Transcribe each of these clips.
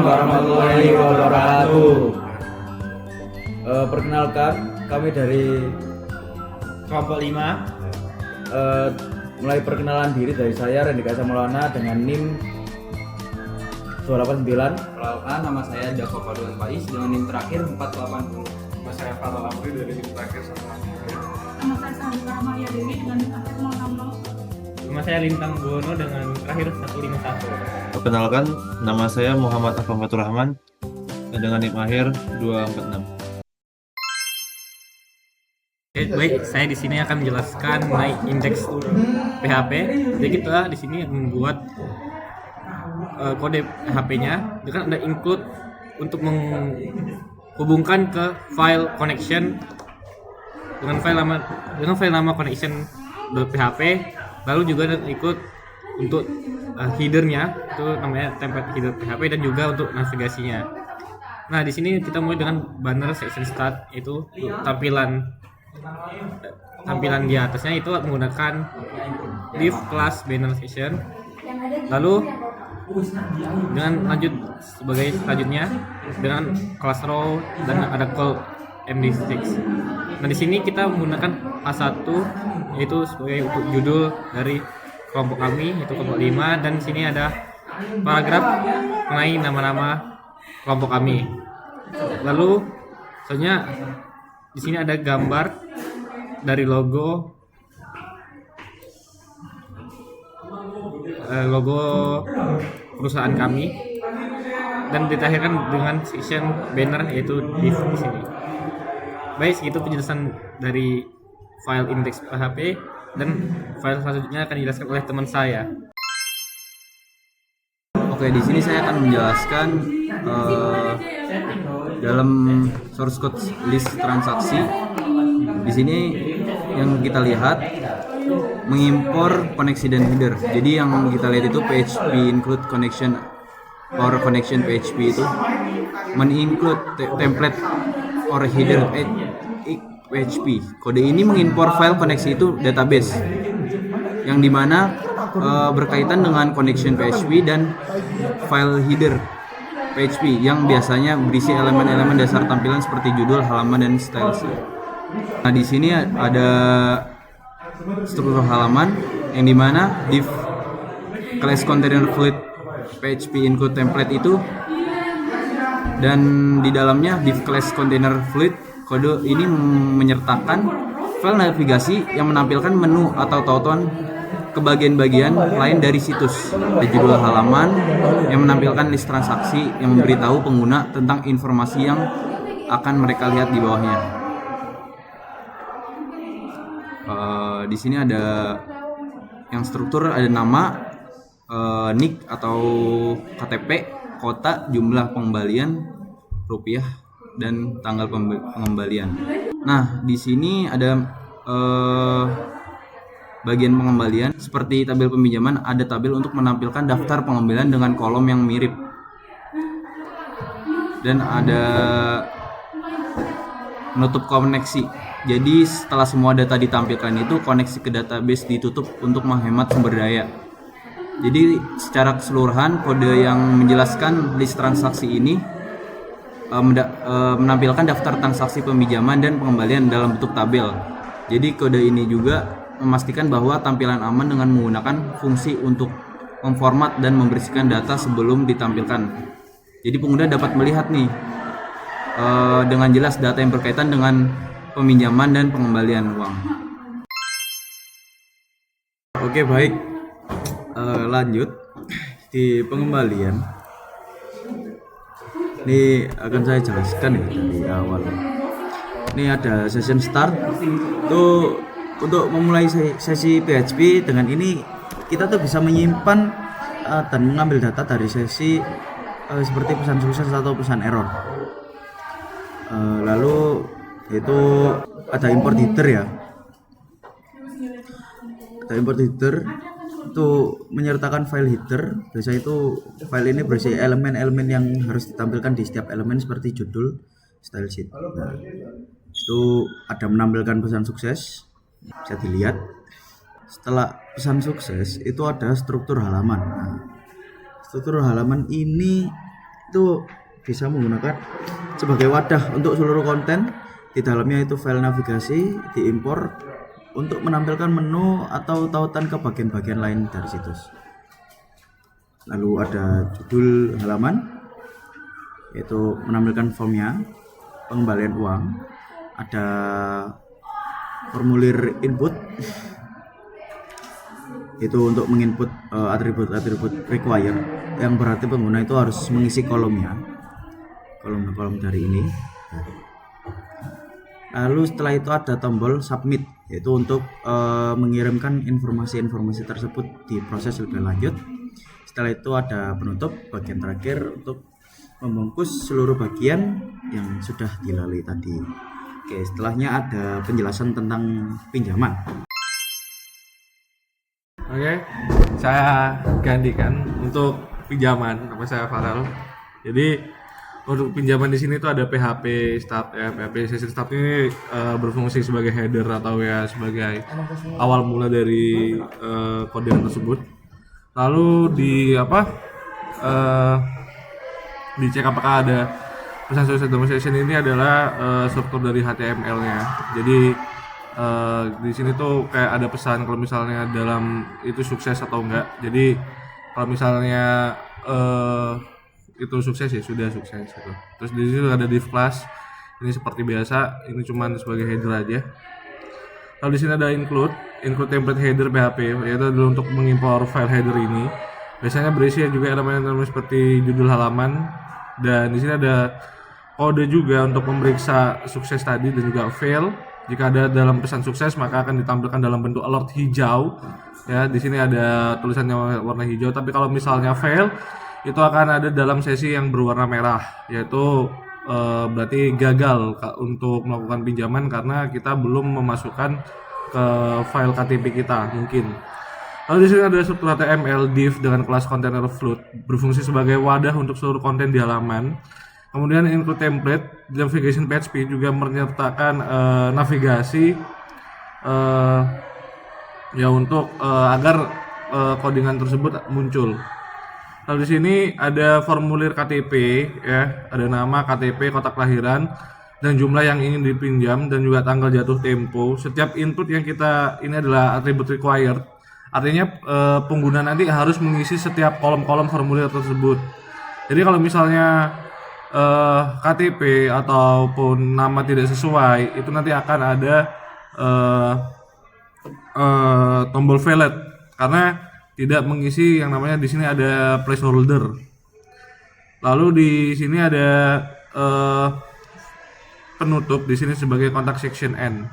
warahmatullahi wabarakatuh. Perkenalkan, kami dari kelompok 5. Mulai perkenalan diri dari saya Rendika Maulana dengan NIM 289. Perkenalkan, nama saya Dako Paduan Faiz dengan NIM terakhir 480. Nama saya Fatal Amri dari NIM terakhir 160. Nama saya Sandra Maria Dewi dengan NIM terakhir 060. Nama saya Lintang Buwono dengan terakhir 151. Perkenalkan, nama saya Muhammad Afam Fatur Rahman dengan NIM akhir 246. Oke, baik, saya di sini akan menjelaskan mengenai indeks PHP. Jadi kita di sini membuat kode PHP-nya dengan ada include untuk menghubungkan ke file connection dengan file nama connection.php, lalu juga ada ikut untuk header-nya, itu namanya template header PHP, dan juga untuk navigasinya. Nah, di sini kita mulai dengan banner section start, itu tampilan di atasnya itu menggunakan div class banner section. Lalu dengan selanjutnya dengan class row dan ada call md6. Nah, di sini kita menggunakan A1 yaitu sebagai untuk judul dari kelompok kami, yaitu kelompok 5, dan di sini ada paragraf mengenai nama-nama kelompok kami. Lalu selanjutnya di sini ada gambar dari logo perusahaan kami, dan diterakhirkan dengan section banner yaitu div di sini. Baik, segitu penjelasan dari file index PHP, dan file selanjutnya akan dijelaskan oleh teman saya. Oke, di sini saya akan menjelaskan dalam source code list transaksi. Di sini yang kita lihat mengimpor koneksi dan header. Jadi yang kita lihat itu PHP include connection or connection PHP itu men-include template or header PHP. Kode ini mengimpor file koneksi itu database yang dimana berkaitan dengan connection PHP dan file header PHP yang biasanya berisi elemen-elemen dasar tampilan seperti judul, halaman, dan styles. Nah, di sini ada struktur halaman yang dimana div class container fluid PHP include template itu, dan di dalamnya div class container fluid kode ini menyertakan file navigasi yang menampilkan menu atau tautan ke bagian-bagian lain dari situs. Ada judul halaman yang menampilkan list transaksi yang memberitahu pengguna tentang informasi yang akan mereka lihat di bawahnya. Di sini ada yang struktur, ada nama, NIK atau KTP, kota, jumlah pengembalian rupiah, dan tanggal pengembalian. Nah, di sini ada bagian pengembalian seperti tabel peminjaman, ada tabel untuk menampilkan daftar pengembalian dengan kolom yang mirip, dan ada menutup koneksi. Jadi setelah semua data ditampilkan itu, koneksi ke database ditutup untuk menghemat sumber daya. Jadi secara keseluruhan kode yang menjelaskan list transaksi ini menampilkan daftar transaksi peminjaman dan pengembalian dalam bentuk tabel. Jadi kode ini juga memastikan bahwa tampilan aman dengan menggunakan fungsi untuk memformat dan membersihkan data sebelum ditampilkan. Jadi pengguna dapat melihat nih dengan jelas data yang berkaitan dengan peminjaman dan pengembalian uang. Oke, baik. Lanjut di pengembalian. Ini akan saya jelaskan ya dari awal. Ini ada session start. Tuh untuk memulai sesi PHP, dengan ini kita tuh bisa menyimpan dan mengambil data dari sesi seperti pesan sukses atau pesan error. Lalu itu ada import header ya. Ada import header itu menyertakan file header. Biasanya itu file ini berisi elemen-elemen yang harus ditampilkan di setiap elemen seperti judul, style sheet. Nah, itu ada menampilkan pesan sukses, bisa dilihat. Setelah pesan sukses itu ada struktur halaman. Nah, struktur halaman ini itu bisa menggunakan sebagai wadah untuk seluruh konten. Di dalamnya itu file navigasi diimpor untuk menampilkan menu atau tautan ke bagian-bagian lain dari situs. Lalu ada judul halaman, yaitu menampilkan formnya, pengembalian uang, ada formulir input, itu untuk menginput atribut-atribut require, yang berarti pengguna itu harus mengisi kolomnya, kolom dari ini. Lalu setelah itu ada tombol submit, yaitu untuk mengirimkan informasi-informasi tersebut di proses lebih lanjut. Setelah itu ada penutup, bagian terakhir untuk membungkus seluruh bagian yang sudah dilalui tadi. Oke, setelahnya ada penjelasan tentang pinjaman. Oke, saya gantikan untuk pinjaman. Nama saya Farel. Jadi untuk pinjaman di sini tuh ada PHP Start ya. PHP Session Start ini berfungsi sebagai header atau ya sebagai awal mula dari kode tersebut. Lalu dicek apakah ada pesan sukses demonstration ini adalah struktur dari HTML-nya. Jadi di sini tuh kayak ada pesan kalau misalnya dalam itu sukses atau enggak. Jadi kalau misalnya itu sukses ya sudah sukses gitu. Terus di sini ada div class. Ini seperti biasa, ini cuman sebagai header aja. Lalu di sini ada include template header PHP, yaitu adalah untuk mengimpor file header ini. Biasanya berisi juga elemen-elemen seperti judul halaman, dan di sini ada kode juga untuk memeriksa sukses tadi dan juga fail. Jika ada dalam pesan sukses maka akan ditampilkan dalam bentuk alert hijau. Ya, di sini ada tulisannya warna hijau. Tapi kalau misalnya fail itu akan ada dalam sesi yang berwarna merah, yaitu berarti gagal untuk melakukan pinjaman karena kita belum memasukkan ke file KTP kita mungkin. Lalu di sini ada struktur HTML div dengan kelas container float berfungsi sebagai wadah untuk seluruh konten di halaman. Kemudian include template navigation PHP juga menyertakan navigasi ya untuk agar codingan tersebut muncul. Lalu di sini ada formulir KTP ya, ada nama, KTP, kota kelahiran, dan jumlah yang ingin dipinjam dan juga tanggal jatuh tempo. Setiap input yang kita ini adalah atribut required. Artinya pengguna nanti harus mengisi setiap kolom-kolom formulir tersebut. Jadi kalau misalnya KTP ataupun nama tidak sesuai, itu nanti akan ada tombol valid karena tidak mengisi yang namanya di sini ada placeholder. Lalu di sini ada penutup di sini sebagai contact section end.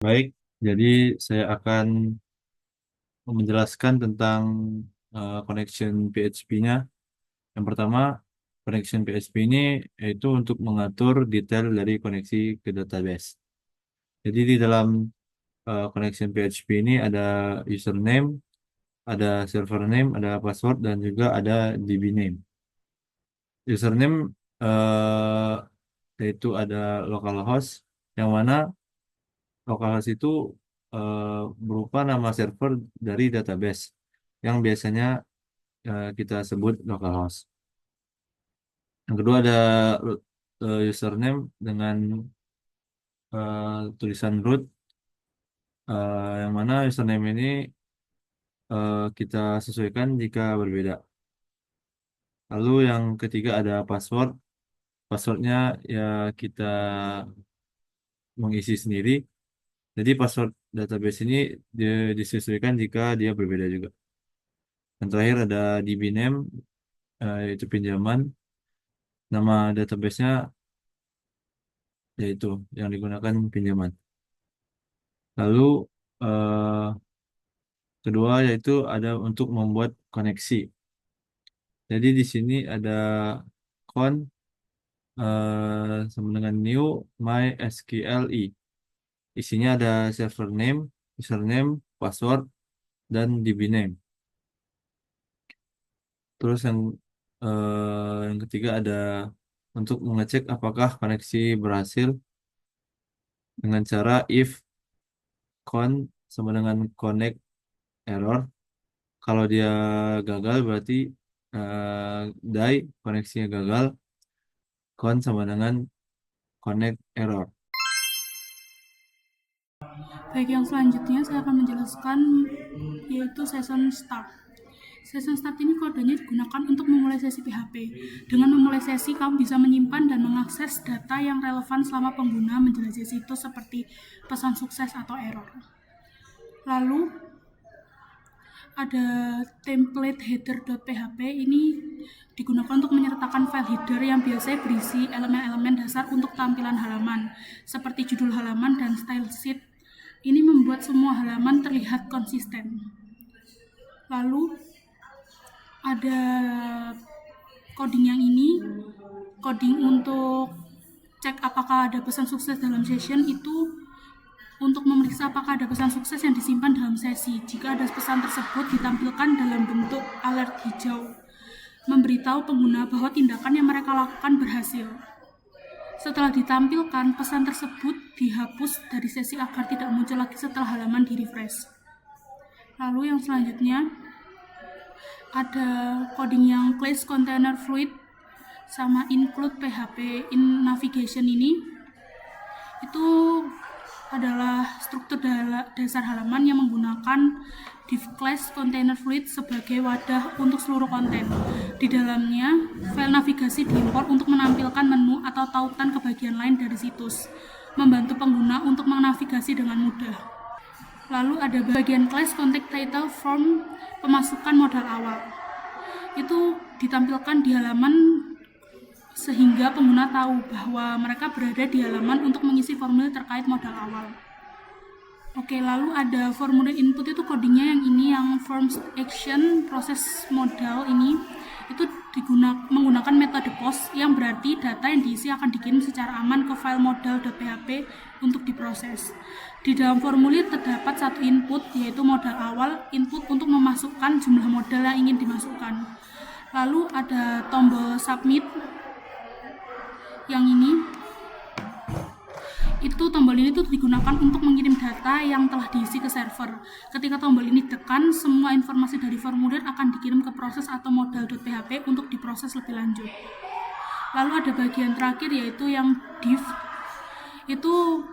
Baik, jadi saya akan menjelaskan tentang connection PHP-nya. Yang pertama, connection PHP ini yaitu untuk mengatur detail dari koneksi ke database. Jadi di dalam connection PHP ini ada username, ada server name, ada password, dan juga ada DB name. Username yaitu ada localhost, yang mana localhost itu berupa nama server dari database yang biasanya kita sebut localhost. Yang kedua ada username dengan tulisan root, yang mana username ini kita sesuaikan jika berbeda. Lalu yang ketiga ada password. Passwordnya ya kita mengisi sendiri. Jadi password database ini disesuaikan jika dia berbeda juga. Yang terakhir ada DB name, yaitu pinjaman. Nama database-nya yaitu yang digunakan pinjaman. Lalu kedua yaitu ada untuk membuat koneksi. Jadi di sini ada sama dengan new MySQLi. Isinya ada server name, username, password, dan DB name. Terus yang ketiga ada untuk mengecek apakah koneksi berhasil dengan cara if sama dengan connect error. Kalau dia gagal berarti DAI koneksinya gagal, con sama dengan connect error. Baik, yang selanjutnya saya akan menjelaskan yaitu session start. Session start ini kodenya digunakan untuk memulai sesi PHP. Dengan memulai sesi, kamu bisa menyimpan dan mengakses data yang relevan selama pengguna menjelajahi situs seperti pesan sukses atau error. Lalu ada template header.php, ini digunakan untuk menyertakan file header yang biasanya berisi elemen-elemen dasar untuk tampilan halaman, seperti judul halaman dan style sheet. Ini membuat semua halaman terlihat konsisten. Lalu ada coding yang ini, coding untuk cek apakah ada pesan sukses dalam session, itu untuk memeriksa apakah ada pesan sukses yang disimpan dalam sesi. Jika ada pesan tersebut ditampilkan dalam bentuk alert hijau, memberitahu pengguna bahwa tindakan yang mereka lakukan berhasil. Setelah ditampilkan, pesan tersebut dihapus dari sesi agar tidak muncul lagi setelah halaman di-refresh. Lalu yang selanjutnya ada coding yang class container fluid sama include PHP in navigation. Ini itu adalah struktur dasar halaman yang menggunakan div class container fluid sebagai wadah untuk seluruh konten. Di dalamnya, file navigasi diimpor untuk menampilkan menu atau tautan ke bagian lain dari situs, membantu pengguna untuk menavigasi dengan mudah. Lalu ada bagian class contact title form pemasukan modal awal. Itu ditampilkan di halaman sehingga pengguna tahu bahwa mereka berada di halaman untuk mengisi formulir terkait modal awal. Oke, lalu ada formulir input, itu codingnya yang ini, yang forms action proses modal ini itu menggunakan metode POST, yang berarti data yang diisi akan dikirim secara aman ke file modal.php untuk diproses. Di dalam formulir terdapat satu input, yaitu modal awal, input untuk memasukkan jumlah modal yang ingin dimasukkan. Lalu ada tombol submit yang ini. Tombol ini digunakan untuk mengirim data yang telah diisi ke server. Ketika tombol ini ditekan, semua informasi dari formulir akan dikirim ke proses atau modal.php untuk diproses lebih lanjut. Lalu ada bagian terakhir, yaitu yang div. Itu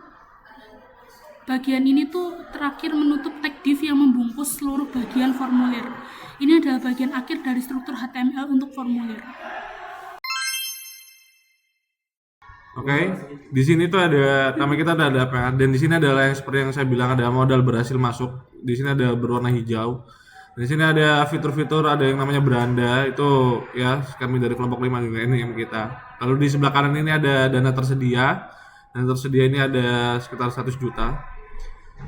bagian ini terakhir menutup tag div yang membungkus seluruh bagian formulir. Ini adalah bagian akhir dari struktur HTML untuk formulir. Oke, di sini tuh ada nama kita ada apa, dan di sini adalah yang seperti yang saya bilang, ada modal berhasil masuk. Di sini ada berwarna hijau. Di sini ada fitur-fitur, ada yang namanya beranda, itu ya kami dari kelompok 5 juga, ini yang kita. Lalu di sebelah kanan ini ada dana tersedia. Dana tersedia ini ada sekitar 100 juta.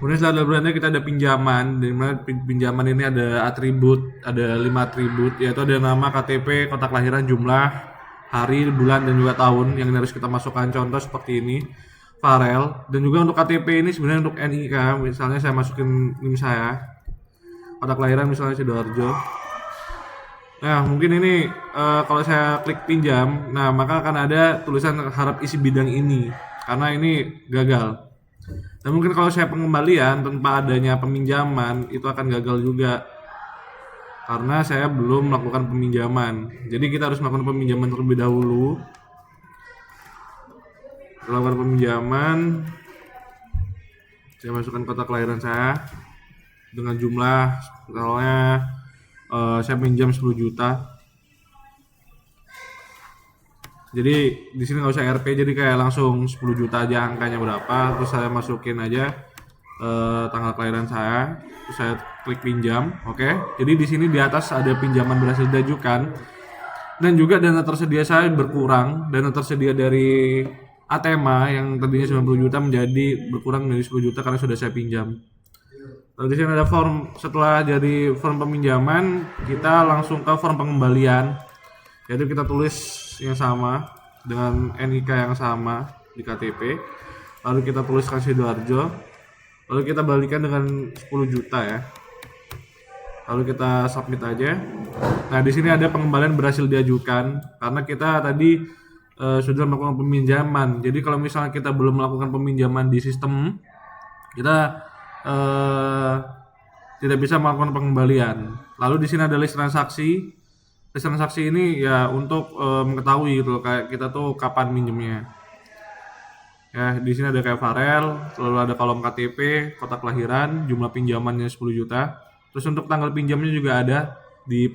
Kemudian setelah beranda kita ada pinjaman, di mana pinjaman ini ada atribut, ada 5 atribut, yaitu ada nama, KTP, kota kelahiran, jumlah, hari, bulan, dan juga tahun yang harus kita masukkan. Contoh seperti ini, Farel. Dan juga untuk KTP ini sebenarnya untuk NIK, misalnya saya masukin NIM saya, kota kelahiran misalnya Sidoarjo. Nah, mungkin ini kalau saya klik pinjam, nah maka akan ada tulisan harap isi bidang ini, karena ini gagal. Dan mungkin kalau saya pengembalian tanpa adanya peminjaman, itu akan gagal juga, karena saya belum melakukan peminjaman. Jadi kita harus melakukan peminjaman terlebih dahulu. Melakukan peminjaman, saya masukkan kota kelahiran saya dengan jumlah, misalnya saya pinjam 10 juta. Jadi di sini nggak usah RP, jadi kayak langsung 10 juta aja angkanya berapa, terus saya masukin aja tanggal kelahiran saya, terus saya klik pinjam. Oke. Jadi di sini di atas ada pinjaman berhasil diajukan, dan juga dana tersedia saya berkurang. Dana tersedia dari Atema yang tadinya 90 juta menjadi berkurang menjadi 10 juta karena sudah saya pinjam. Lalu di sini ada form, setelah jadi form peminjaman, kita langsung ke form pengembalian, yaitu kita tulis yang sama dengan NIK yang sama di KTP, lalu kita tuliskan Sidoarjo, lalu kita balikan dengan 10 juta ya, lalu kita submit aja. Nah, di sini ada pengembalian berhasil diajukan karena kita tadi sudah melakukan peminjaman. Jadi kalau misalnya kita belum melakukan peminjaman di sistem, kita tidak bisa melakukan pengembalian. Lalu di sini ada list transaksi. list transaksi ini ya untuk mengetahui gitu loh, kayak kita tuh kapan minjemnya. Ya, di sini ada kayak Farel, lalu ada kolom KTP, kota kelahiran, jumlah pinjamannya 10 juta. Terus untuk tanggal pinjamnya juga ada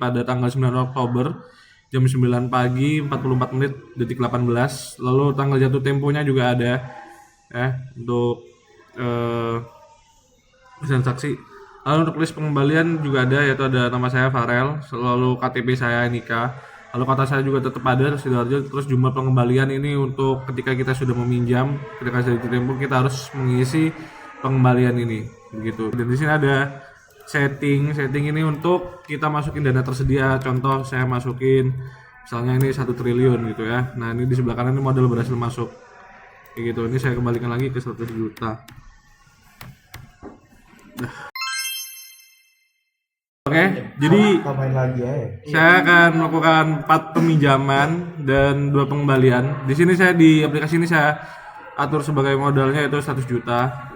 pada tanggal 9 Oktober jam 9 pagi 44 menit detik 18. Lalu tanggal jatuh temponya juga ada ya untuk transaksi. Lalu untuk list pengembalian juga ada, yaitu ada nama saya Farel, lalu KTP saya Nika. Lalu kata saya juga tetap ada Sidoarjo. Terus jumlah pengembalian ini untuk ketika kita sudah meminjam, ketika sudah tempo kita harus mengisi pengembalian ini begitu. Dan di sini ada setting ini untuk kita masukin dana tersedia. Contoh saya masukin misalnya ini 1 triliun gitu ya. Nah, ini di sebelah kanan ini modal berhasil masuk. Kayak gitu. Ini saya kembalikan lagi ke 100 juta. Oke, jadi saya akan melakukan 4 peminjaman dan 2 pengembalian. Di sini saya di aplikasi ini saya atur sebagai modalnya itu 100 juta.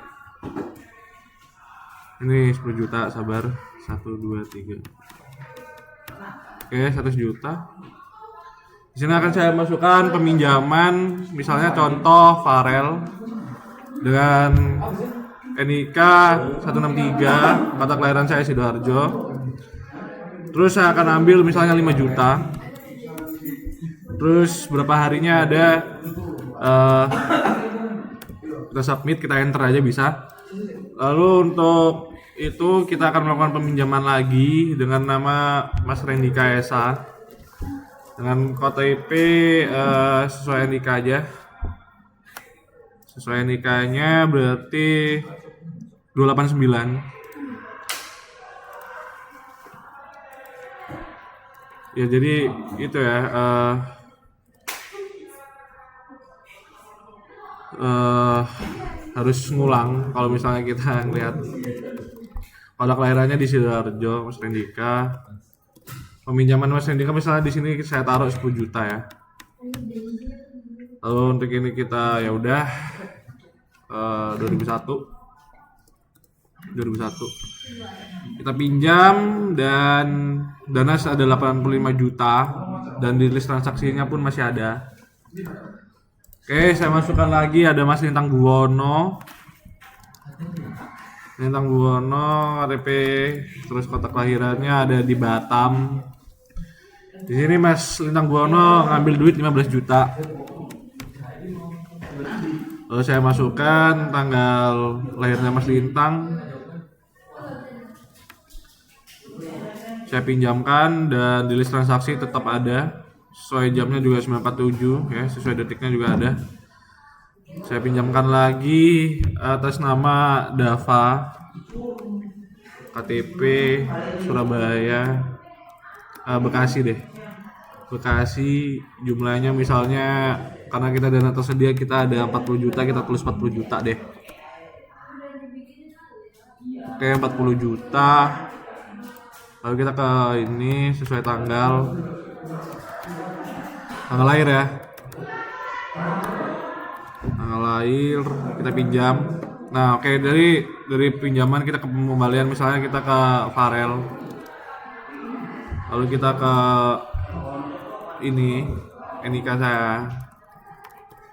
Ini 10 juta, sabar. 1 2 3. Oke, 100 juta. Di sini akan saya masukkan peminjaman, misalnya contoh Farel dengan NIK 163, kata kelahiran saya Sidoarjo. Terus saya akan ambil misalnya 5 juta. Terus berapa harinya ada, kita submit, kita enter aja bisa. Lalu untuk itu kita akan melakukan peminjaman lagi dengan nama Mas Rendika Esa dengan KTP sesuai NIK aja. Sesuai NIK-nya berarti 289. Ya jadi itu ya harus ngulang kalau misalnya kita ngelihat kota kelahirannya di Sidoarjo, Mas Rendika. Peminjaman Mas Rendika misalnya di sini saya taruh 10 juta ya. Lalu untuk ini kita ya udah 2001 kita pinjam dan dana ada 85 juta dan di list transaksinya pun masih ada. Oke, saya masukkan lagi ada Mas Lintang Buwono, KTP, terus kota kelahirannya ada di Batam. Di sini Mas Lintang Buwono ngambil duit 15 juta. Lalu saya masukkan tanggal lahirnya Mas Lintang. Saya pinjamkan dan di list transaksi tetap ada. Sesuai jamnya juga 947 ya, sesuai detiknya juga ada. Saya pinjamkan lagi atas nama Dava, KTP Surabaya, Bekasi deh. Bekasi, jumlahnya misalnya karena kita dana tersedia kita ada 40 juta, kita tulis 40 juta deh. Oke, 40 juta. Lalu kita ke ini sesuai tanggal lahir ya. Tanggal lahir kita pinjam. Nah, oke, dari pinjaman kita ke pengembalian, misalnya kita ke Farel. Lalu kita ke ini NIK saya.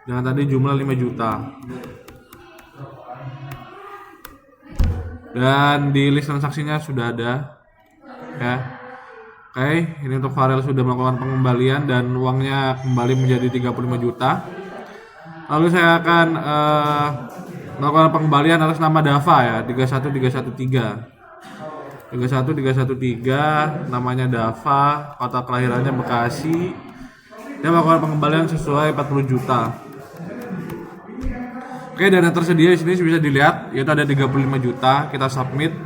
Dengan tadi jumlah 5 juta. Dan di list transaksinya sudah ada. Ya. Oke, ini untuk Farel sudah melakukan pengembalian dan uangnya kembali menjadi 35 juta. Lalu saya akan melakukan pengembalian atas nama Dava ya, 31313, namanya Dava, kota kelahirannya Bekasi. Dia melakukan pengembalian sesuai 40 juta. Oke, dana tersedia di sini bisa dilihat yaitu ada 35 juta, kita submit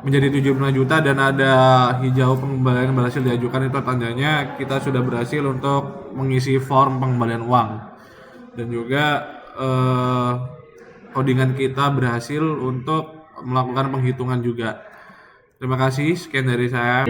menjadi 75 juta dan ada hijau pengembalian berhasil diajukan, itu tandanya kita sudah berhasil untuk mengisi form pengembalian uang dan juga codingan kita berhasil untuk melakukan penghitungan juga. Terima kasih, sekian dari saya.